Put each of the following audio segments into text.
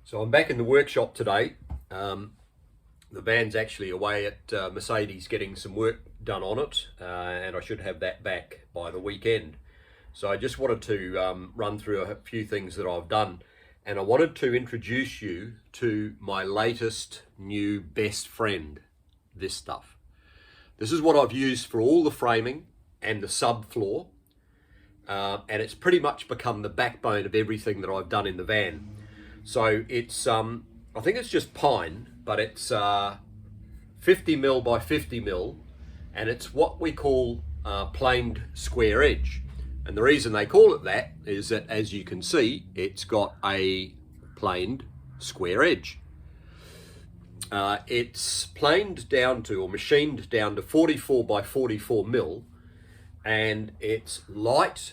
So I'm back in the workshop today. The van's actually away at Mercedes getting some work done on it, and I should have that back by the weekend. So I just wanted to run through a few things that I've done, and I wanted to introduce you to my latest new best friend, this stuff. This is what I've used for all the framing and the subfloor, and it's pretty much become the backbone of everything that I've done in the van. So it's, I think it's just pine, but it's 50mm by 50mm, and it's what we call planed square edge. And the reason they call it that is that, as you can see, it's got a planed square edge. It's planed down to, or machined down to 44 by 44mm, and it's light,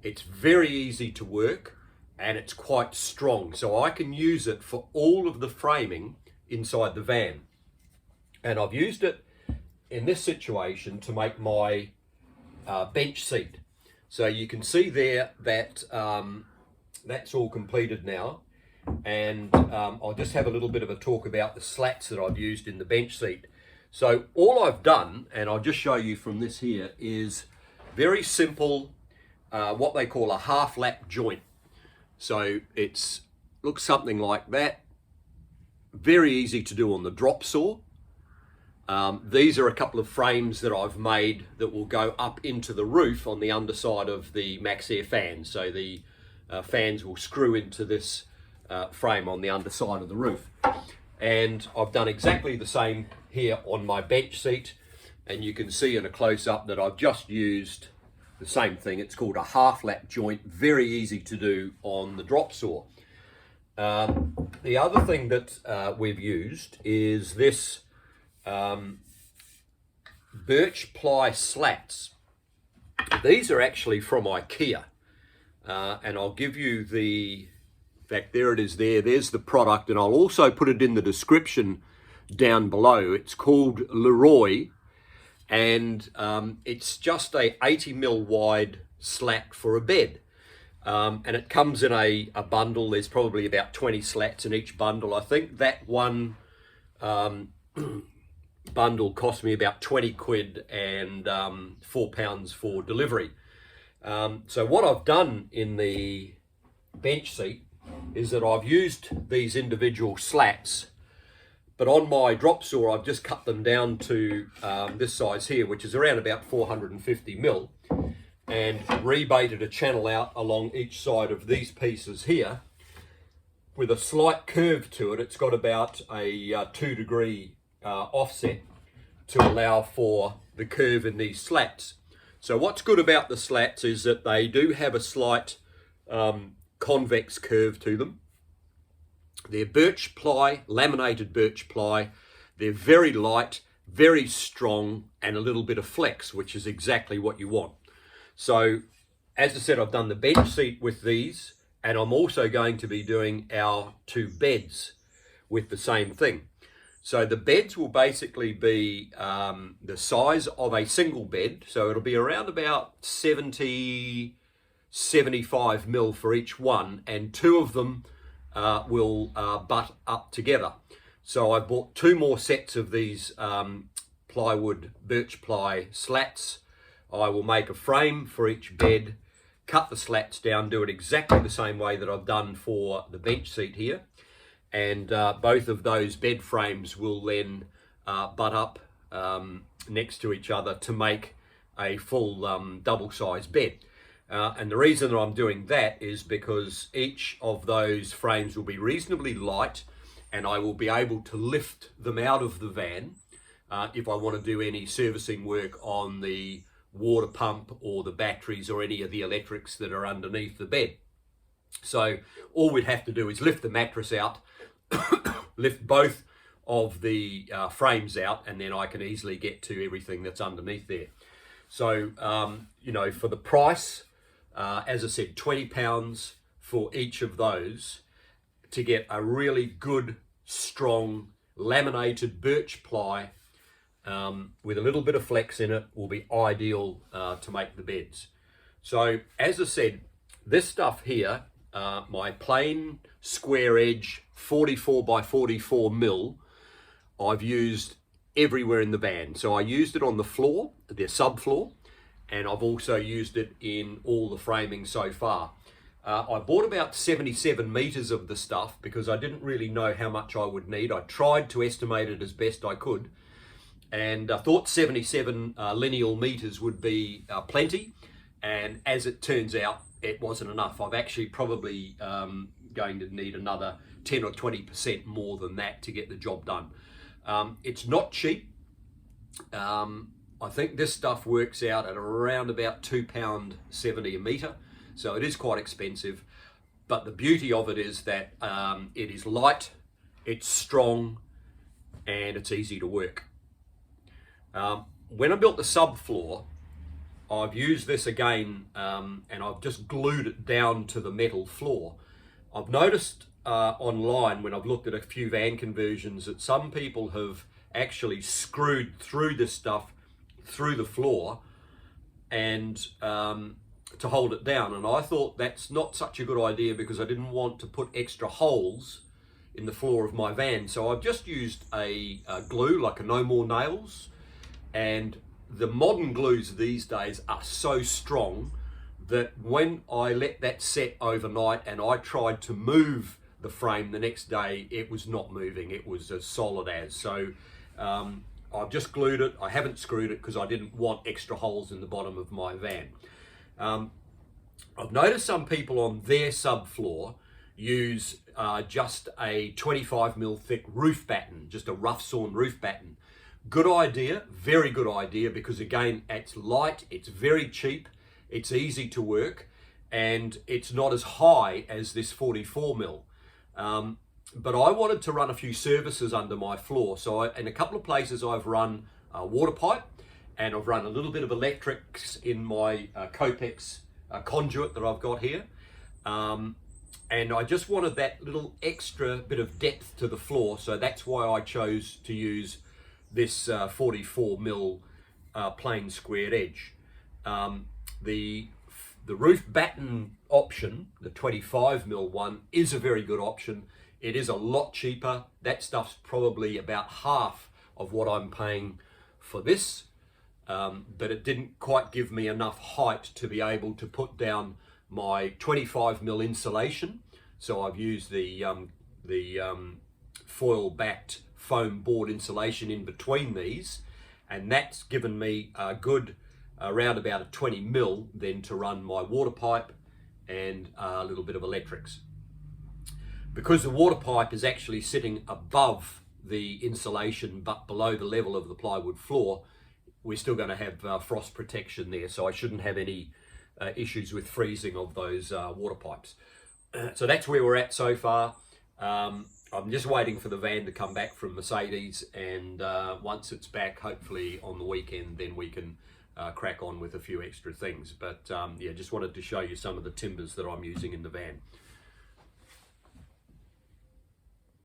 it's very easy to work, and it's quite strong, so I can use it for all of the framing inside the van. And I've used it in this situation to make my bench seat. So you can see there that that's all completed now, and I'll just have a little bit of a talk about the slats that I've used in the bench seat. So all I've done, and I'll just show you from this here, is very simple, what they call a half lap joint. So it's looks something like that. Very easy to do on the drop saw. These are a couple of frames that I've made that will go up into the roof on the underside of the MaxxAir fan. So the fans will screw into this frame on the underside of the roof. And I've done exactly the same here on my bench seat. And you can see in a close-up that I've just used the same thing. It's called a half lap joint, very easy to do on the drop saw. The other thing that we've used is this Birch ply slats. These are actually from Ikea, and I'll give you the, in fact, there it is there, there's the product, and I'll also put it in the description down below. It's called Luroy, and it's just a 80mm wide slat for a bed, and it comes in a bundle. There's probably about 20 slats in each bundle. I think that one bundle cost me about 20 quid and £4 for delivery. So what I've done in the bench seat is that I've used these individual slats, but on my drop saw, I've just cut them down to this size here, which is around about 450mm, and rebaited a channel out along each side of these pieces here with a slight curve to it. It's got about a 2-degree offset to allow for the curve in these slats. So what's good about the slats is that they do have a slight convex curve to them. They're birch ply, laminated birch ply. They're very light, very strong, and a little bit of flex, which is exactly what you want. So, as I said, I've done the bench seat with these, and I'm also going to be doing our 2 beds with the same thing. So the beds will basically be the size of a single bed. So it'll be around about 70, 75mm for each one, and 2 of them will butt up together. So I bought 2 more sets of these plywood birch ply slats. I will make a frame for each bed, cut the slats down, do it exactly the same way that I've done for the bench seat here, and both of those bed frames will then butt up next to each other to make a full double-sized bed. And the reason that I'm doing that is because each of those frames will be reasonably light, and I will be able to lift them out of the van if I want to do any servicing work on the water pump or the batteries or any of the electrics that are underneath the bed. So all we'd have to do is lift the mattress out, lift both of the frames out, and then I can easily get to everything that's underneath there. So, you know, for the price, as I said, £20 for each of those to get a really good, strong, laminated birch ply with a little bit of flex in it will be ideal to make the beds. So, as I said, this stuff here my plain square edge 44 by 44 mil I've used everywhere in the van. So I used it on the floor, the subfloor, and I've also used it in all the framing so far. I bought about 77 meters of the stuff because I didn't really know how much I would need. I tried to estimate it as best I could, and I thought 77 lineal meters would be plenty, and as it turns out, it wasn't enough. I've actually probably going to need another 10 or 20% more than that to get the job done. It's not cheap. I think this stuff works out at around about £2.70 a metre, so it is quite expensive. But the beauty of it is that it is light, it's strong, and it's easy to work. When I built the subfloor, I've used this again, and I've just glued it down to the metal floor. I've noticed online when I've looked at a few van conversions that some people have actually screwed through this stuff through the floor and to hold it down, and I thought that's not such a good idea because I didn't want to put extra holes in the floor of my van. So I've just used a glue, like a No More Nails, and the modern glues these days are so strong that when I let that set overnight and I tried to move the frame the next day, it was not moving. It was as solid as. So I've just glued it. I haven't screwed it because I didn't want extra holes in the bottom of my van. I've noticed some people on their subfloor use just a 25mm thick roof batten, just a rough sawn roof batten. Good idea, very good idea, because again, it's light, it's very cheap, it's easy to work, and it's not as high as this 44mm. But I wanted to run a few services under my floor. So in a couple of places I've run a water pipe, and I've run a little bit of electrics in my Copex conduit that I've got here. And I just wanted that little extra bit of depth to the floor. So that's why I chose to use this 44mm plain squared edge. The roof batten option, the 25mm one, is a very good option. It is a lot cheaper. That stuff's probably about half of what I'm paying for this, but it didn't quite give me enough height to be able to put down my 25mm insulation. So I've used the foil-backed foam board insulation in between these, and that's given me a good around about a 20mm then to run my water pipe and a little bit of electrics. Because the water pipe is actually sitting above the insulation but below the level of the plywood floor, we're still going to have frost protection there, so I shouldn't have any issues with freezing of those water pipes. So that's where we're at so far. I'm just waiting for the van to come back from Mercedes, and once it's back, hopefully on the weekend, then we can crack on with a few extra things. But yeah, just wanted to show you some of the timbers that I'm using in the van.